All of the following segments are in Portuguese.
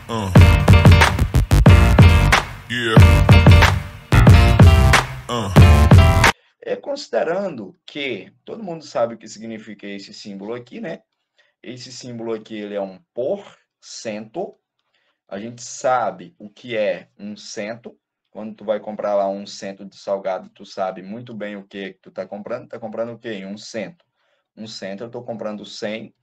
Uh. Yeah. Considerando que todo mundo sabe o que significa esse símbolo aqui, né? Esse símbolo aqui ele é um porcento. A gente sabe o que é um cento. Quando tu vai comprar lá um cento de salgado, tu sabe muito bem o que tu está comprando. Está comprando o quê? Em um cento. Um cento eu estou comprando 100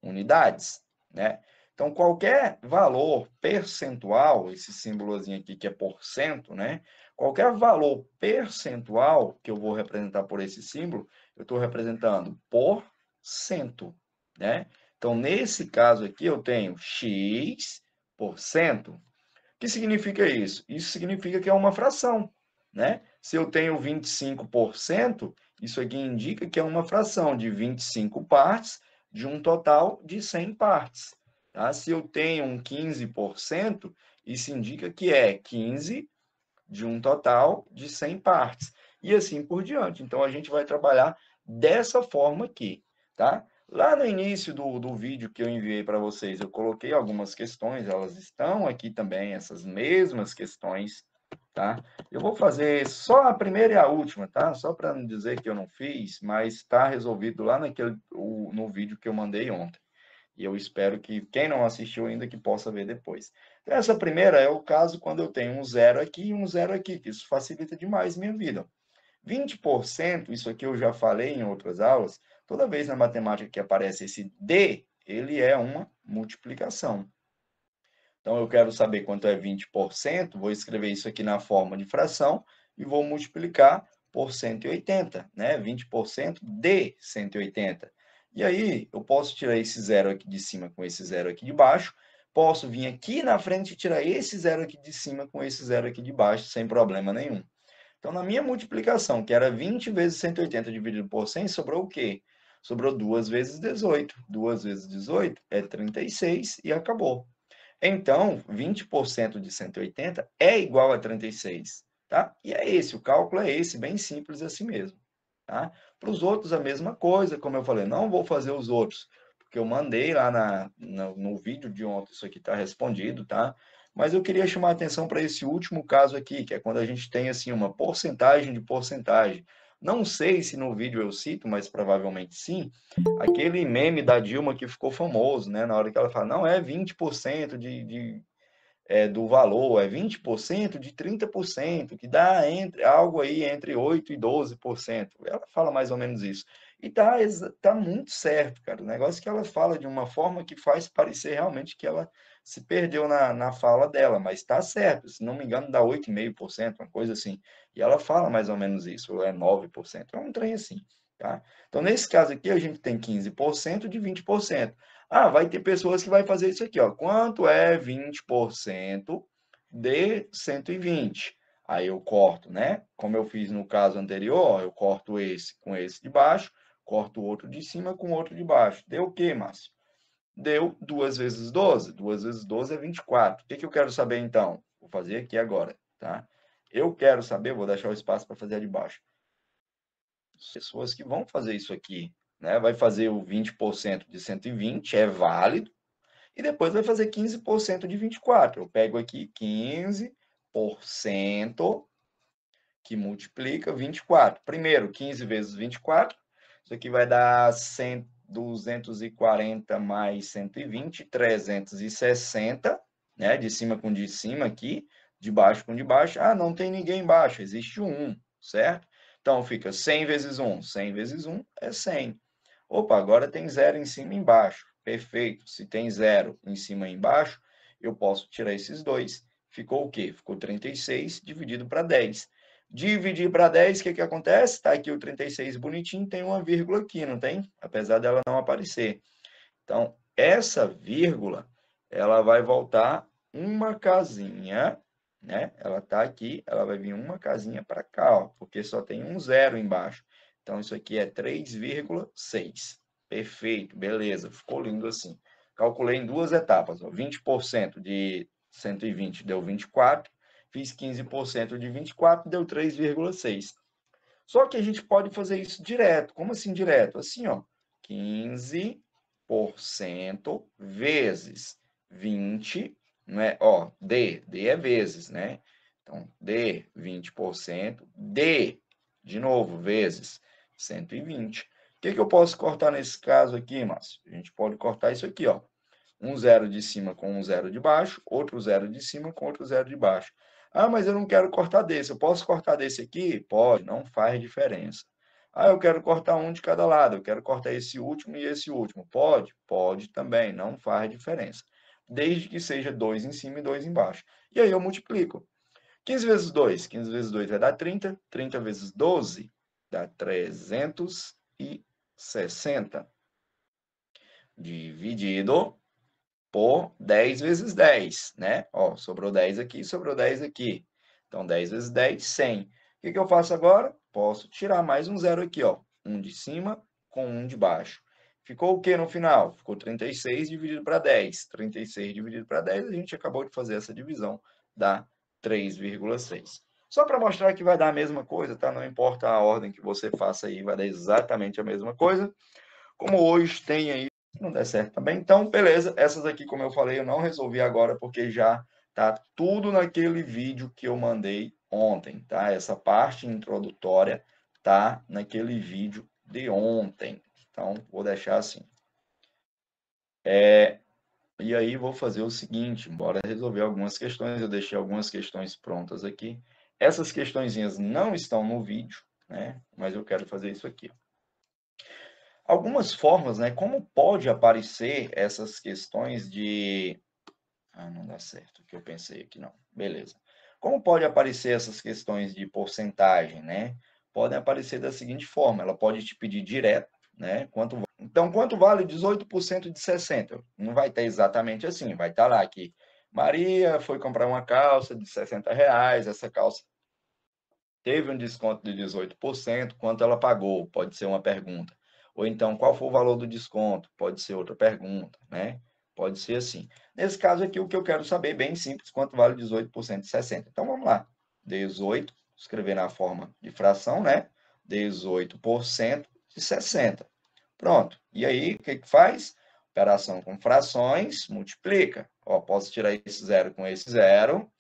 unidades, né? Então, qualquer valor percentual, esse símbolozinho aqui que é porcento, né? Qualquer valor percentual que eu vou representar por esse símbolo, eu estou representando por cento, né? Então, nesse caso aqui, eu tenho x%. O que significa isso? Isso significa que é uma fração, né? Se eu tenho 25%, isso aqui indica que é uma fração de 25 partes de um total de 100 partes. Tá? Se eu tenho um 15%, isso indica que é 15 de um total de 100 partes. E assim por diante. Então, a gente vai trabalhar dessa forma aqui, tá? Lá no início do vídeo que eu enviei para vocês, eu coloquei algumas questões, elas estão aqui também, essas mesmas questões, tá? Eu vou fazer só a primeira e a última, tá? Só para não dizer que eu não fiz, mas está resolvido lá no vídeo que eu mandei ontem. E eu espero que quem não assistiu ainda que possa ver depois. Então, essa primeira é o caso quando eu tenho um zero aqui e um zero aqui, que isso facilita demais minha vida. 20%, isso aqui eu já falei em outras aulas, toda vez na matemática que aparece esse D, ele é uma multiplicação. Então, eu quero saber quanto é 20%, vou escrever isso aqui na forma de fração e vou multiplicar por 180, né? 20% de 180. E aí, eu posso tirar esse zero aqui de cima com esse zero aqui de baixo, posso vir aqui na frente e tirar esse zero aqui de cima com esse zero aqui de baixo, sem problema nenhum. Então, na minha multiplicação, que era 20 vezes 180 dividido por 100, sobrou o quê? Sobrou 2 vezes 18. 2 vezes 18 é 36 e acabou. Então, 20% de 180 é igual a 36, tá? E é esse, o cálculo é esse, bem simples assim mesmo, tá? Para os outros, a mesma coisa, como eu falei, não vou fazer os outros, porque eu mandei lá no vídeo de ontem, isso aqui está respondido, tá? Mas eu queria chamar a atenção para esse último caso aqui, que é quando a gente tem, assim, uma porcentagem de porcentagem. Não sei se no vídeo eu cito, mas provavelmente sim, aquele meme da Dilma que ficou famoso, né? Na hora que ela fala, não, é 20% do valor, é 20% de 30%, que dá algo aí entre 8% e 12%. Ela fala mais ou menos isso. E tá muito certo, cara. O negócio é que ela fala de uma forma que faz parecer realmente que ela se perdeu na fala dela, mas está certo. Se não me engano, dá 8,5%, uma coisa assim. E ela fala mais ou menos isso, ou é 9%. É um trem assim, tá? Então, nesse caso aqui, a gente tem 15% de 20%. Ah, vai ter pessoas que vai fazer isso aqui, ó. Quanto é 20% de 120? Aí eu corto, né? Como eu fiz no caso anterior, eu corto esse com esse de baixo, corto o outro de cima com o outro de baixo. Deu o quê, Márcio? Deu 2 vezes 12. 2 vezes 12 é 24. O que eu quero saber, então? Vou fazer aqui agora, tá? Eu quero saber, vou deixar o espaço para fazer a de baixo. Pessoas que vão fazer isso aqui, né? Vai fazer o 20% de 120, é válido, e depois vai fazer 15% de 24. Eu pego aqui 15% que multiplica 24. Primeiro, 15 vezes 24, isso aqui vai dar 100, 240 mais 120, 360, né? De cima com de cima aqui, de baixo com de baixo. Ah, não tem ninguém embaixo, existe um, certo? Então, fica 100 vezes 1. 100 vezes 1 é 100. Opa, agora tem zero em cima e embaixo. Perfeito. Se tem zero em cima e embaixo, eu posso tirar esses dois. Ficou o quê? Ficou 36 dividido para 10. Dividir para 10, o que acontece? Está aqui o 36 bonitinho, tem uma vírgula aqui, não tem? Apesar dela não aparecer. Então, essa vírgula, ela vai voltar uma casinha, né? Ela está aqui, ela vai vir uma casinha para cá, ó, porque só tem um zero embaixo. Então, isso aqui é 3,6. Perfeito, beleza, ficou lindo assim. Calculei em duas etapas, ó, 20% de 120 deu 24, fiz 15% de 24, deu 3,6. Só que a gente pode fazer isso direto. Como assim direto? Assim, ó, 15% vezes 20, não é? Ó, D é vezes, né? Então, D, 20%, de novo, vezes 120. O que eu posso cortar nesse caso aqui, Márcio? A gente pode cortar isso aqui, ó. Um zero de cima com um zero de baixo, outro zero de cima com outro zero de baixo. Ah, mas eu não quero cortar desse. Eu posso cortar desse aqui? Pode, não faz diferença. Ah, eu quero cortar um de cada lado. Eu quero cortar esse último e esse último. Pode? Pode também, não faz diferença. Desde que seja 2 em cima e 2 embaixo. E aí eu multiplico. 15 vezes 2. 15 vezes 2 vai dar 30. 30 vezes 12 dá 360. Dividido por 10 vezes 10, né? Ó, sobrou 10 aqui, sobrou 10 aqui. Então, 10 vezes 10, 100. O que eu faço agora? Posso tirar mais um zero aqui, ó. Um de cima com um de baixo. Ficou o que no final? Ficou 36 dividido para 10. 36 dividido para 10, a gente acabou de fazer essa divisão, dá 3,6. Só para mostrar que vai dar a mesma coisa, tá? Não importa a ordem que você faça aí, vai dar exatamente a mesma coisa. Como hoje tem aí, não der certo também. Então, beleza. Essas aqui, como eu falei, eu não resolvi agora, porque já tá tudo naquele vídeo que eu mandei ontem, tá? Essa parte introdutória tá naquele vídeo de ontem. Então, vou deixar assim. E aí, vou fazer o seguinte, bora resolver algumas questões. Eu deixei algumas questões prontas aqui. Essas questõezinhas não estão no vídeo, né? Mas eu quero fazer isso aqui. Algumas formas, né? Como pode aparecer essas questões de... Ah, não dá certo o que eu pensei aqui, não. Beleza. Como pode aparecer essas questões de porcentagem, né? Podem aparecer da seguinte forma, ela pode te pedir direto, né? Então, quanto vale 18% de 60? Não vai ter exatamente assim, vai estar lá que Maria foi comprar uma calça de R$60, essa calça teve um desconto de 18%, quanto ela pagou? Pode ser uma pergunta. Ou então, qual foi o valor do desconto? Pode ser outra pergunta, né? Pode ser assim. Nesse caso aqui, o que eu quero saber, bem simples, quanto vale 18% de 60? Então, vamos lá. 18, escrever na forma de fração, né? 18% de 60. Pronto. E aí, o que faz? Operação com frações, multiplica. Ó, posso tirar esse zero com esse zero.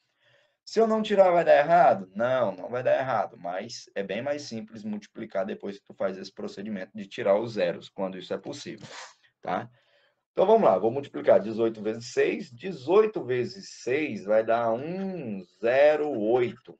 Se eu não tirar, vai dar errado? Não, não vai dar errado, mas é bem mais simples multiplicar depois que tu faz esse procedimento de tirar os zeros, quando isso é possível, tá? Então, vamos lá, vou multiplicar 18 vezes 6. 18 vezes 6 vai dar 108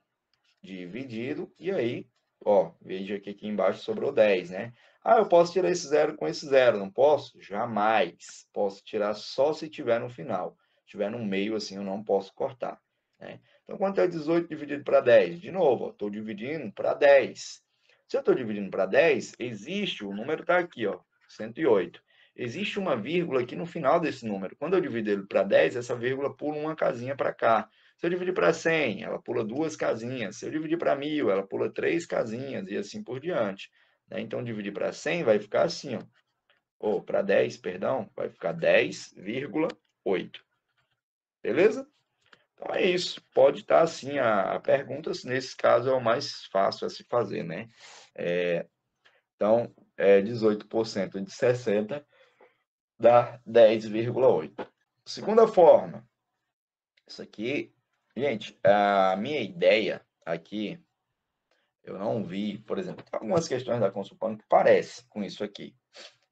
dividido, e aí, ó, veja que aqui embaixo sobrou 10, né? Ah, eu posso tirar esse zero com esse zero, não posso? Jamais. Posso tirar só se tiver no final. Se tiver no meio, assim, eu não posso cortar, né? Então, quanto é 18 dividido para 10? De novo, estou dividindo para 10. Se eu estou dividindo para 10, existe, o número está aqui, ó, 108. Existe uma vírgula aqui no final desse número. Quando eu divido ele para 10, essa vírgula pula uma casinha para cá. Se eu dividir para 100, ela pula 2 casinhas. Se eu dividir para 1000, ela pula 3 casinhas e assim por diante, né? Então, dividir para 100 vai ficar assim, ó. Ou para 10, perdão, vai ficar 10,8. Beleza? Então, é isso. Pode estar assim a pergunta, nesse caso é o mais fácil a se fazer, né? Então, 18% de 60 dá 10,8. Segunda forma. Isso aqui, gente, a minha ideia aqui, eu não vi, por exemplo, algumas questões da Consulpano que parecem com isso aqui,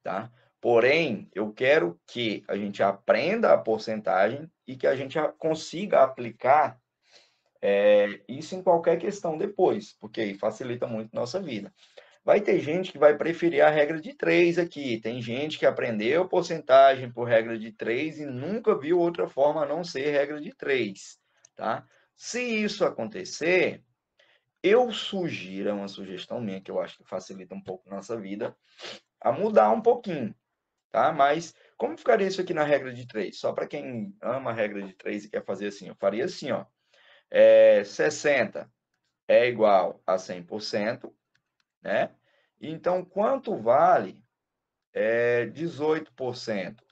tá? Porém, eu quero que a gente aprenda a porcentagem e que a gente consiga aplicar isso em qualquer questão depois, porque aí facilita muito nossa vida. Vai ter gente que vai preferir a regra de 3 aqui. Tem gente que aprendeu porcentagem por regra de 3 e nunca viu outra forma a não ser regra de 3, tá? Se isso acontecer, eu sugiro, é uma sugestão minha que eu acho que facilita um pouco nossa vida, a mudar um pouquinho, tá? Mas como ficaria isso aqui na regra de 3? Só para quem ama a regra de 3 e quer fazer assim, eu faria assim, ó. 60 é igual a 100%, né? Então, quanto vale 18%?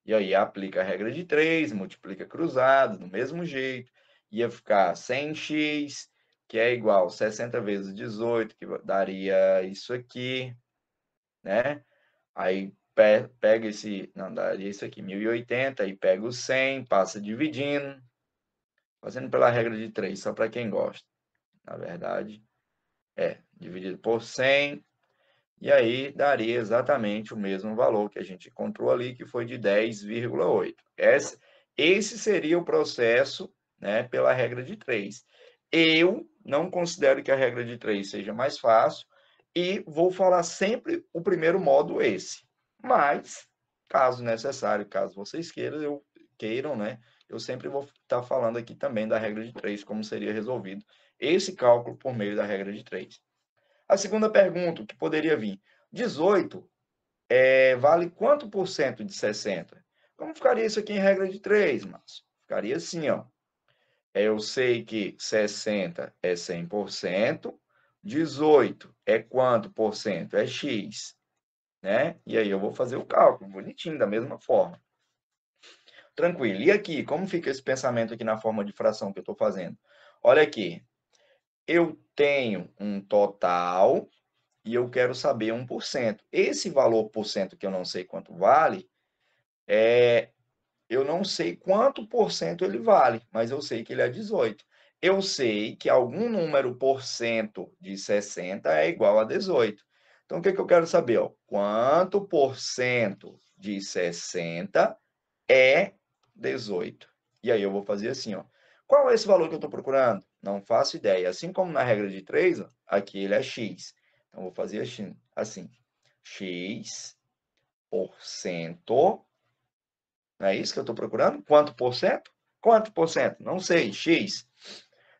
E aí aplica a regra de 3, multiplica cruzado, do mesmo jeito. Ia ficar 100x, que é igual a 60 vezes 18, que daria isso aqui, né? Aí pega esse, não, daria isso aqui, 1080, aí pega o 100, passa dividindo, Fazendo pela regra de 3, só para quem gosta. Na verdade, dividido por 100, e aí daria exatamente o mesmo valor que a gente encontrou ali, que foi de 10,8. Esse seria o processo, né, pela regra de 3. Eu não considero que a regra de 3 seja mais fácil e vou falar sempre o primeiro modo esse. Mas, caso necessário, caso vocês queiram, né, eu sempre vou estar falando aqui também da regra de 3, como seria resolvido esse cálculo por meio da regra de 3. A segunda pergunta, que poderia vir, 18 vale quanto por cento de 60? Como ficaria isso aqui em regra de 3, Márcio? Ficaria assim, ó. Eu sei que 60 é 100%, 18 é quanto por cento? É x, né? E aí eu vou fazer o cálculo, bonitinho, da mesma forma. Tranquilo. E aqui, como fica esse pensamento aqui na forma de fração que eu estou fazendo? Olha aqui, eu tenho um total e eu quero saber 1%. Esse valor por cento que eu não sei quanto vale, eu não sei quanto por cento ele vale, mas eu sei que ele é 18. Eu sei que algum número por cento de 60 é igual a 18. Então, o que eu quero saber? Ó? Quanto por cento de 60 é 18? E aí eu vou fazer assim, ó. Qual é esse valor que eu estou procurando? Não faço ideia. Assim como na regra de 3, ó, aqui ele é x. Então, vou fazer assim. X por cento. Não é isso que eu estou procurando? Quanto por cento? Quanto por cento? Não sei. X.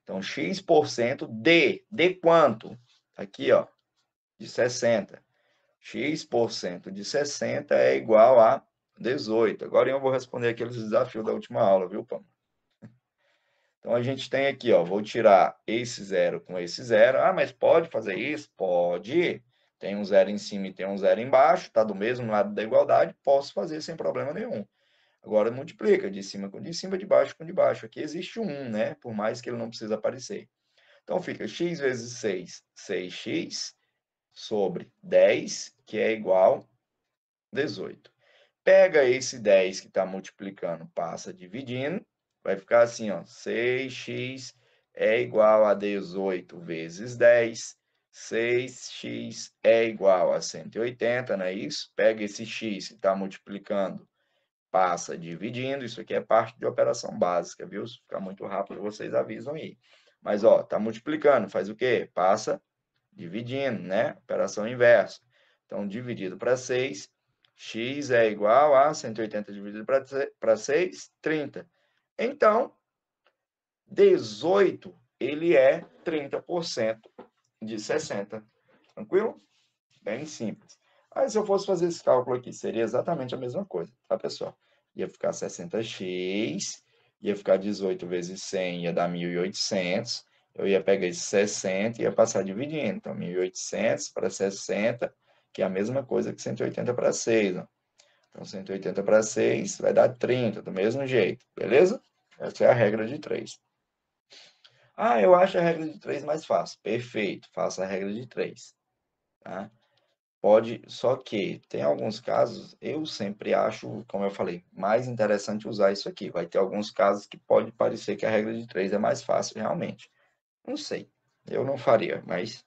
Então, x por cento de quanto? Aqui, ó, de 60. X por cento de 60 é igual a 18. Agora eu vou responder aqueles desafios da última aula, viu, Pam? Então, a gente tem aqui, ó, vou tirar esse zero com esse zero. Ah, mas pode fazer isso? Pode. Tem um zero em cima e tem um zero embaixo, está do mesmo lado da igualdade, posso fazer sem problema nenhum. Agora, multiplica de cima com de cima, de baixo com de baixo. Aqui existe um, né? Por mais que ele não precise aparecer. Então, fica x vezes 6, 6x, sobre 10, que é igual a 18. Pega esse 10 que está multiplicando, passa dividindo, vai ficar assim, ó, 6x é igual a 18 vezes 10, 6x é igual a 180, não é isso? Pega esse x que está multiplicando, passa dividindo, isso aqui é parte de operação básica, viu? Se ficar muito rápido, vocês avisam aí. Mas, ó, tá multiplicando, faz o quê? Passa dividindo, né? Operação inversa. Então, dividido para 6, x é igual a 180 dividido para 6, 30. Então, 18, ele é 30% de 60. Tranquilo? Bem simples. Aí, se eu fosse fazer esse cálculo aqui, seria exatamente a mesma coisa, tá, pessoal? Ia ficar 60x, ia ficar 18 vezes 100, ia dar 1.800. Eu ia pegar esse 60 e ia passar dividindo. Então, 1.800 para 60, que é a mesma coisa que 180 para 6. Ó. Então, 180 para 6 vai dar 30, do mesmo jeito, beleza? Essa é a regra de 3. Ah, eu acho a regra de 3 mais fácil. Perfeito, faça a regra de 3. Tá? Pode, só que tem alguns casos, eu sempre acho, como eu falei, mais interessante usar isso aqui. Vai ter alguns casos que pode parecer que a regra de 3 é mais fácil realmente. Não sei, eu não faria, mas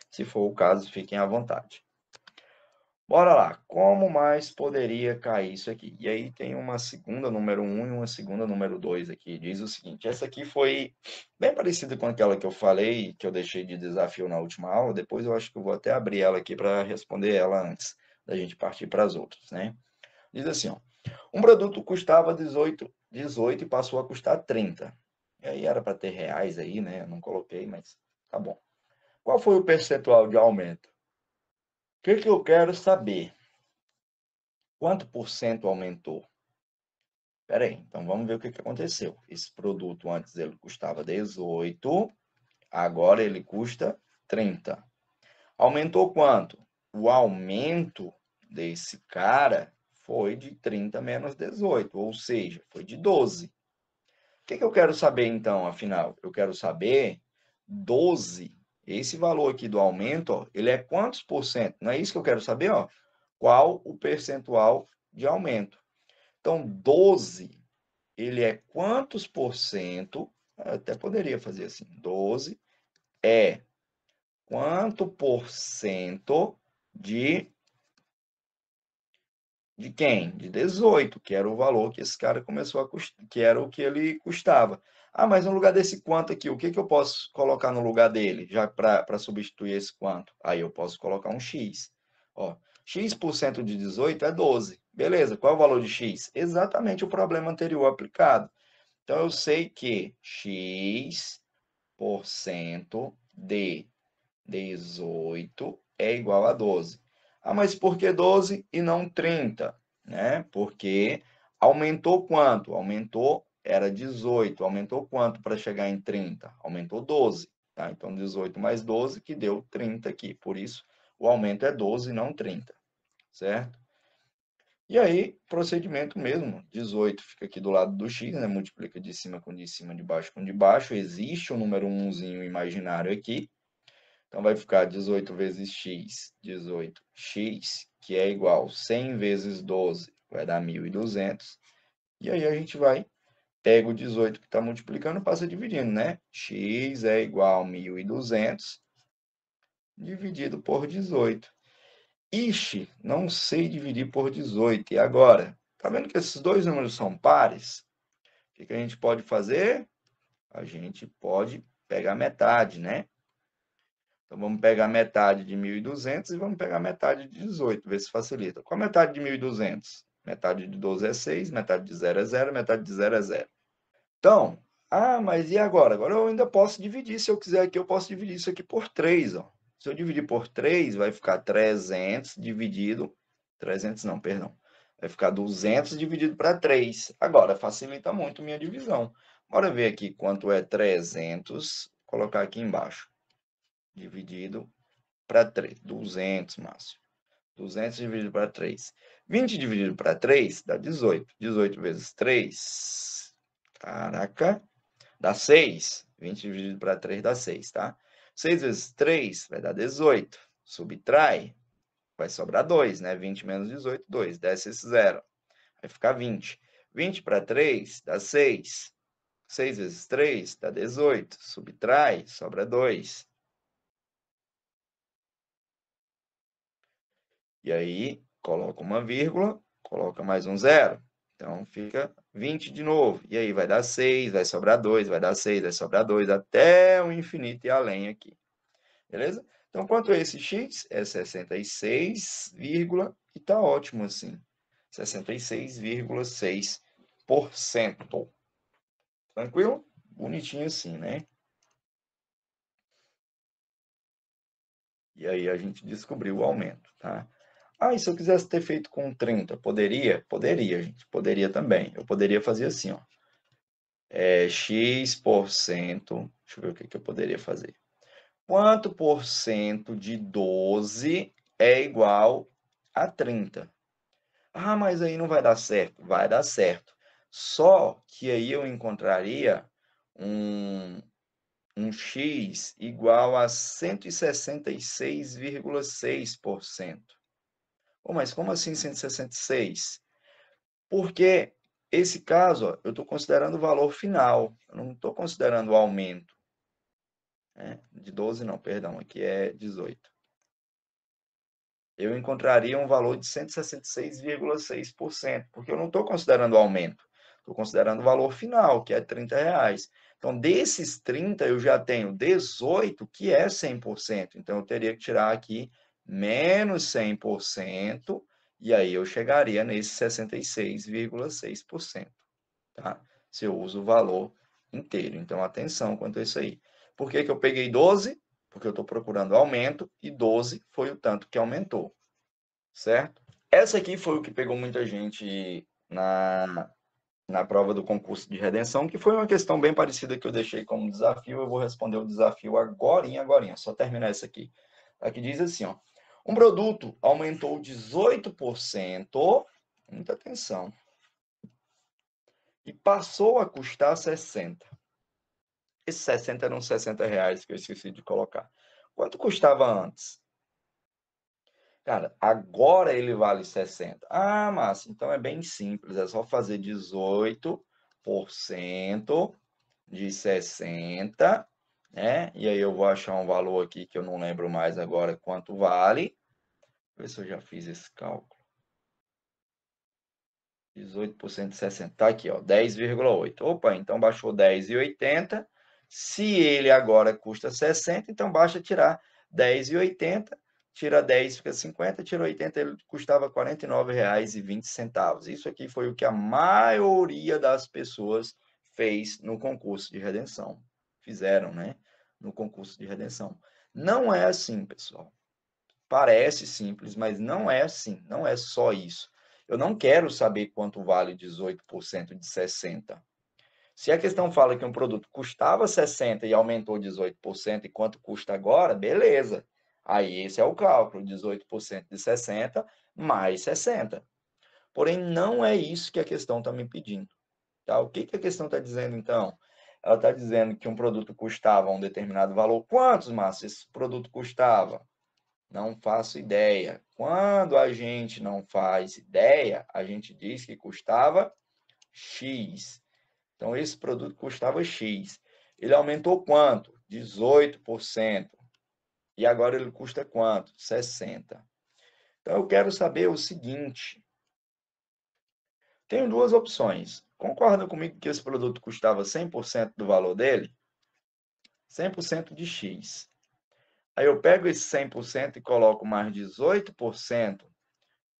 se for o caso, fiquem à vontade. Bora lá, como mais poderia cair isso aqui? E aí tem uma segunda número 1 e uma segunda número 2 aqui. Diz o seguinte, essa aqui foi bem parecida com aquela que eu falei, que eu deixei de desafio na última aula. Depois eu acho que eu vou até abrir ela aqui para responder ela antes da gente partir para as outras, né? Diz assim, ó, um produto custava 18 e passou a custar 30. E aí era para ter reais aí, né? Eu não coloquei, mas tá bom. Qual foi o percentual de aumento? O que eu quero saber? Quanto por cento aumentou? Espera aí, então vamos ver o que aconteceu. Esse produto antes ele custava 18, agora ele custa 30. Aumentou quanto? O aumento desse cara foi de 30 menos 18, ou seja, foi de 12. O que eu quero saber então, afinal? Eu quero saber 12. Esse valor aqui do aumento, ó, ele é quantos por cento? Não é isso que eu quero saber? Ó? Qual o percentual de aumento? Então, 12, ele é quantos por cento Eu até poderia fazer assim. 12 é quanto por cento de quem? De 18, que era o valor que esse cara começou a custar, que era o que ele custava. Ah, mas no lugar desse quanto aqui, o que eu posso colocar no lugar dele, já para substituir esse quanto? Aí eu posso colocar um x. Ó, x% de 18 é 12. Beleza, qual é o valor de x? Exatamente o problema anterior aplicado. Então, eu sei que x% de 18 é igual a 12. Ah, mas por que 12 e não 30? Né? Porque aumentou quanto? Aumentou, era 18. Aumentou quanto para chegar em 30? Aumentou 12. Tá? Então, 18 mais 12 que deu 30 aqui. Por isso, o aumento é 12 e não 30. Certo? E aí, procedimento mesmo. 18 fica aqui do lado do x, né? Multiplica de cima com de cima, de baixo com de baixo. Existe um número 1zinho imaginário aqui. Então, vai ficar 18 vezes x, 18x, que é igual a 100 vezes 12, vai dar 1.200. E aí, a gente vai, pega o 18 que está multiplicando e passa dividindo, né? X é igual a 1.200 dividido por 18. Ixi, não sei dividir por 18. E agora? Tá vendo que esses dois números são pares? O que a gente pode fazer? A gente pode pegar metade, né? Então, vamos pegar metade de 1.200 e vamos pegar metade de 18, ver se facilita. Qual a metade de 1.200? Metade de 12 é 6, metade de 0 é 0, metade de 0 é 0. Então, mas e agora? Agora eu ainda posso dividir, se eu quiser aqui, eu posso dividir isso aqui por 3, ó. Se eu dividir por 3, vai ficar 300 dividido... 300 não, perdão. Vai ficar 200 dividido para 3. Agora, facilita muito minha divisão. Bora ver aqui quanto é 300. Vou colocar aqui embaixo. Dividido para 3. 200, Márcio. 200 dividido para 3. 20 dividido para 3 dá 18. 18 vezes 3. Caraca. Dá 6. 20 dividido para 3 dá 6, tá? 6 vezes 3 vai dar 18. Subtrai. Vai sobrar 2, né? 20 menos 18, 2. Desce esse 0. Vai ficar 20. 20 para 3 dá 6. 6 vezes 3 dá 18. Subtrai, sobra 2. E aí, coloca uma vírgula, coloca mais um 0. Então, fica 20 de novo. E aí, vai dar 6, vai sobrar 2, vai dar 6, vai sobrar 2, até o infinito e além aqui. Beleza? Então, quanto é esse x? É 66, e tá ótimo assim. 66,6%. Tranquilo? Bonitinho assim, né? E aí, a gente descobriu o aumento, tá? Ah, e se eu quisesse ter feito com 30, poderia? Poderia, gente. Poderia também. Eu poderia fazer assim, ó. X%. Deixa eu ver o que eu poderia fazer. Quanto por cento de 12 é igual a 30? Ah, mas aí não vai dar certo. Vai dar certo. Só que aí eu encontraria um x igual a 166,6%. Oh, mas como assim 166? Porque esse caso, ó, eu estou considerando o valor final, eu não estou considerando o aumento. Né? De 12 não, perdão, aqui é 18. Eu encontraria um valor de 166,6%, porque eu não estou considerando o aumento, estou considerando o valor final, que é R$30. Então, desses 30, eu já tenho 18, que é 100%. Então, eu teria que tirar aqui menos 100%, e aí eu chegaria nesse 66,6%, tá? Se eu uso o valor inteiro. Então, atenção quanto a isso aí. Por que eu peguei 12? Porque eu estou procurando aumento, e 12 foi o tanto que aumentou, certo? Essa aqui foi o que pegou muita gente na prova do concurso de redenção, que foi uma questão bem parecida que eu deixei como desafio. Eu vou responder o desafio agorinha. Só terminar essa aqui. Aqui diz assim, ó. Um produto aumentou 18%, muita atenção, e passou a custar 60. Esses 60 eram R$60 que eu esqueci de colocar. Quanto custava antes? Cara, agora ele vale 60. Ah, Márcio, então é bem simples. É só fazer 18% de 60, né? E aí eu vou achar um valor aqui que eu não lembro mais agora quanto vale. Ver se eu já fiz esse cálculo. 18% de 60. Tá aqui, ó, 10,8. Opa, então baixou 10,80. Se ele agora custa 60, então basta tirar 10,80. Tira 10, fica 50. Tira 80, ele custava R$ 49,20. Isso aqui foi o que a maioria das pessoas fez no concurso de redenção. Fizeram, né? No concurso de redenção. Não é assim, pessoal. Parece simples, mas não é assim. Não é só isso. Eu não quero saber quanto vale 18% de 60. Se a questão fala que um produto custava 60 e aumentou 18%, e quanto custa agora, beleza. Aí esse é o cálculo, 18% de 60 mais 60. Porém, não é isso que a questão está me pedindo. Tá? O que a questão está dizendo, então? Ela está dizendo que um produto custava um determinado valor. Quantos, Márcio, esse produto custava? Não faço ideia. Quando a gente não faz ideia, a gente diz que custava X. Então, esse produto custava X. Ele aumentou quanto? 18%. E agora ele custa quanto? 60. Então, eu quero saber o seguinte. Tenho duas opções. Concorda comigo que esse produto custava 100% do valor dele? 100% de X. Aí eu pego esse 100% e coloco mais 18%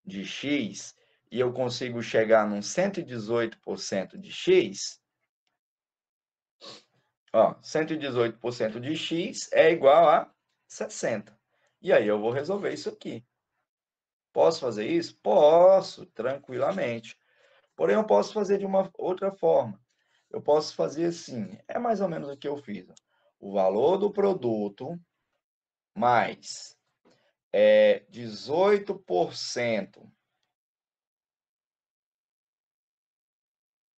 de X e eu consigo chegar num 118% de X, ó, 118% de X é igual a 60. E aí eu vou resolver isso aqui. Posso fazer isso? Posso, tranquilamente. Porém, eu posso fazer de uma outra forma. Eu posso fazer assim, é mais ou menos o que eu fiz. O valor do produto mais 18%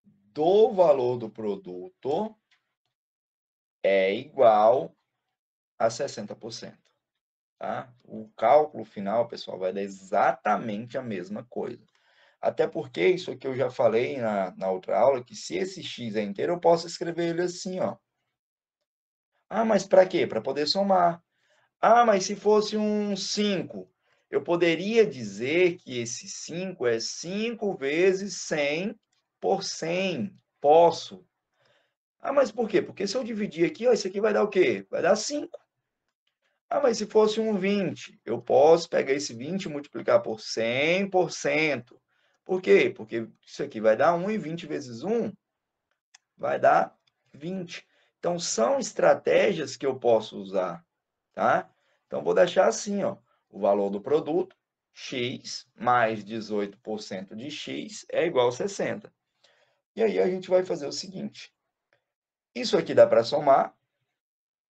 do valor do produto é igual a 60%. Tá? O cálculo final, pessoal, vai dar exatamente a mesma coisa. Até porque isso aqui eu já falei na outra aula, que se esse x é inteiro, eu posso escrever ele assim, ó. Ah, mas para quê? Para poder somar. Ah, mas se fosse um 5, eu poderia dizer que esse 5 é 5 vezes 100 por 100. Posso. Ah, mas por quê? Porque se eu dividir aqui, ó, isso aqui vai dar o quê? Vai dar 5. Ah, mas se fosse um 20, eu posso pegar esse 20 e multiplicar por 100%. Por quê? Porque isso aqui vai dar 1 e 20 vezes 1 vai dar 20. Então, são estratégias que eu posso usar, tá? Então, vou deixar assim, ó, o valor do produto, x mais 18% de x é igual a 60. E aí a gente vai fazer o seguinte, isso aqui dá para somar,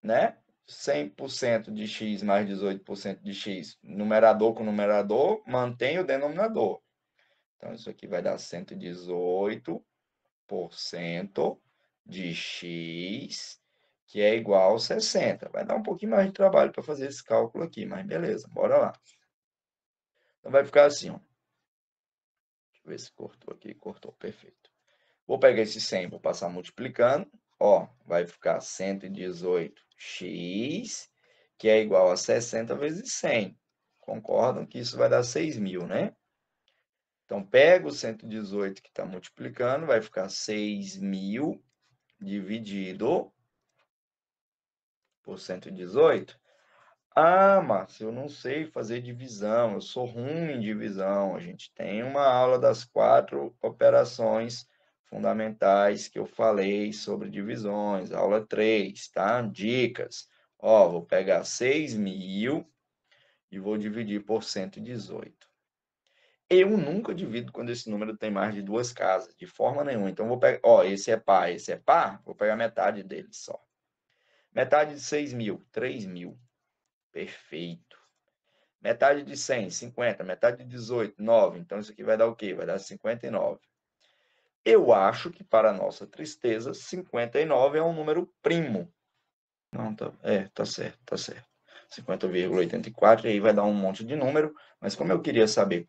né? 100% de x mais 18% de x, numerador com numerador, mantém o denominador. Então, isso aqui vai dar 118% de x, que é igual a 60. Vai dar um pouquinho mais de trabalho para fazer esse cálculo aqui, mas beleza, bora lá. Então, vai ficar assim, ó. Deixa eu ver se cortou aqui. Cortou, perfeito. Vou pegar esse 100, vou passar multiplicando. Ó, vai ficar 118x, que é igual a 60 vezes 100. Concordam que isso vai dar 6.000, né? Então, pega o 118 que está multiplicando, vai ficar 6.000 dividido por 118. Ah, Márcio, eu não sei fazer divisão, eu sou ruim em divisão. A gente tem uma aula das 4 operações fundamentais que eu falei sobre divisões, aula 3, tá? Dicas. Ó, vou pegar 6.000 e vou dividir por 118. Eu nunca divido quando esse número tem mais de duas casas, de forma nenhuma. Então, vou pegar, ó, esse é par, vou pegar metade dele só. Metade de 6.000, 3.000. Perfeito. Metade de 100, 50. Metade de 18, 9. Então, isso aqui vai dar o quê? Vai dar 59. Eu acho que, para nossa tristeza, 59 é um número primo. Não, tá certo, tá certo. 50,84, e aí vai dar um monte de número, mas como eu queria saber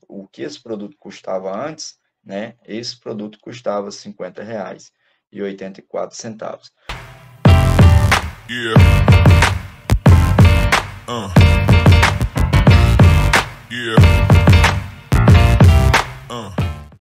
o que esse produto custava antes, né? Esse produto custava R$ 50. R$1,84. Yeah. Yeah.